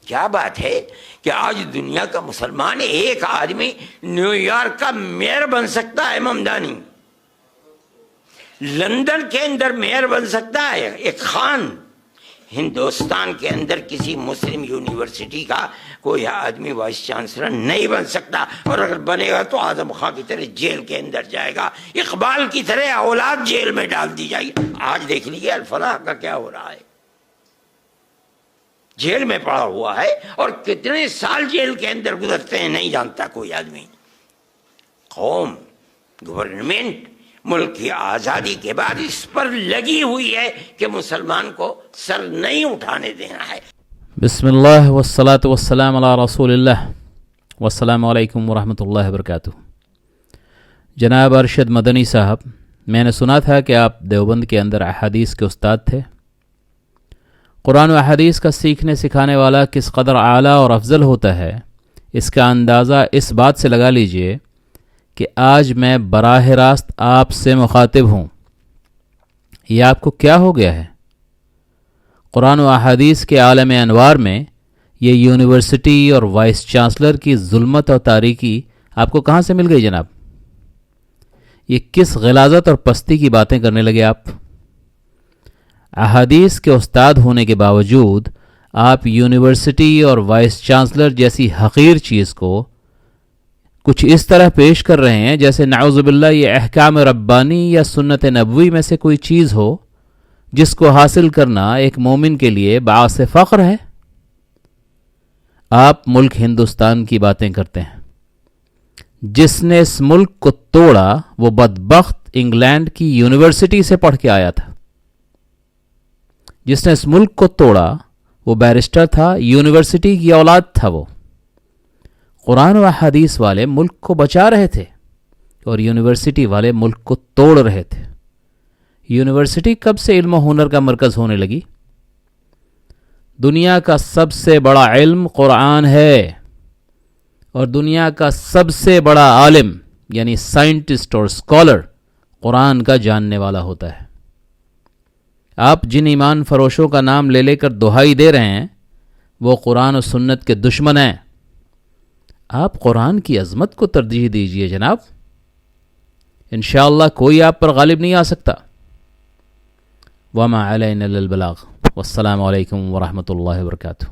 کیا بات ہے کہ آج دنیا کا مسلمان ایک آدمی نیو یارک کا میئر بن سکتا ہے ممدانی، لندن کے اندر میئر بن سکتا ہے ایک خان، ہندوستان کے اندر کسی مسلم یونیورسٹی کا کوئی آدمی وائس چانسلر نہیں بن سکتا، اور اگر بنے گا تو اعظم خان کی طرح جیل کے اندر جائے گا، اقبال کی طرح اولاد جیل میں ڈال دی جائے گی۔ آج دیکھ لیجیے الفلاح کا کیا ہو رہا ہے، جیل میں پڑا ہوا ہے، اور کتنے سال جیل کے اندر گزرتے ہیں نہیں جانتا کوئی آدمی۔ قوم، گورنمنٹ ملک کی آزادی کے بعد اس پر لگی ہوئی ہے کہ مسلمان کو سر نہیں اٹھانے دینا ہے۔ بسم اللہ والصلاة والسلام علی رسول اللہ، والسلام علیکم ورحمۃ اللہ وبرکاتہ۔ جناب ارشد مدنی صاحب، میں نے سنا تھا کہ آپ دیوبند کے اندر احادیث کے استاد تھے۔ قرآن و احادیث کا سیکھنے سکھانے والا کس قدر اعلیٰ اور افضل ہوتا ہے، اس کا اندازہ اس بات سے لگا لیجئے کہ آج میں براہ راست آپ سے مخاطب ہوں۔ یہ آپ کو کیا ہو گیا ہے؟ قرآن و احادیث کے عالم انوار میں یہ یونیورسٹی اور وائس چانسلر کی ظلمت اور تاریکی آپ کو کہاں سے مل گئی جناب؟ یہ کس غلاظت اور پستی کی باتیں کرنے لگے آپ؟ احادیث کے استاد ہونے کے باوجود آپ یونیورسٹی اور وائس چانسلر جیسی حقیر چیز کو کچھ اس طرح پیش کر رہے ہیں جیسے نعوذ باللہ یہ احکام ربانی یا سنت نبوی میں سے کوئی چیز ہو جس کو حاصل کرنا ایک مومن کے لیے باعث فخر ہے۔ آپ ملک ہندوستان کی باتیں کرتے ہیں، جس نے اس ملک کو توڑا وہ بدبخت انگلینڈ کی یونیورسٹی سے پڑھ کے آیا تھا۔ جس نے اس ملک کو توڑا وہ بیرسٹر تھا، یونیورسٹی کی اولاد تھا۔ وہ قرآن و احادیث والے ملک کو بچا رہے تھے اور یونیورسٹی والے ملک کو توڑ رہے تھے۔ یونیورسٹی کب سے علم و ہنر کا مرکز ہونے لگی؟ دنیا کا سب سے بڑا علم قرآن ہے، اور دنیا کا سب سے بڑا عالم یعنی سائنٹسٹ اور اسکالر قرآن کا جاننے والا ہوتا ہے۔ آپ جن ایمان فروشوں کا نام لے لے کر دہائی دے رہے ہیں وہ قرآن و سنت کے دشمن ہیں۔ آپ قرآن کی عظمت کو ترجیح دیجئے جناب، انشاءاللہ کوئی آپ پر غالب نہیں آ سکتا۔ وما علینا الا البلاغ، والسلام علیکم ورحمۃ اللہ وبرکاتہ۔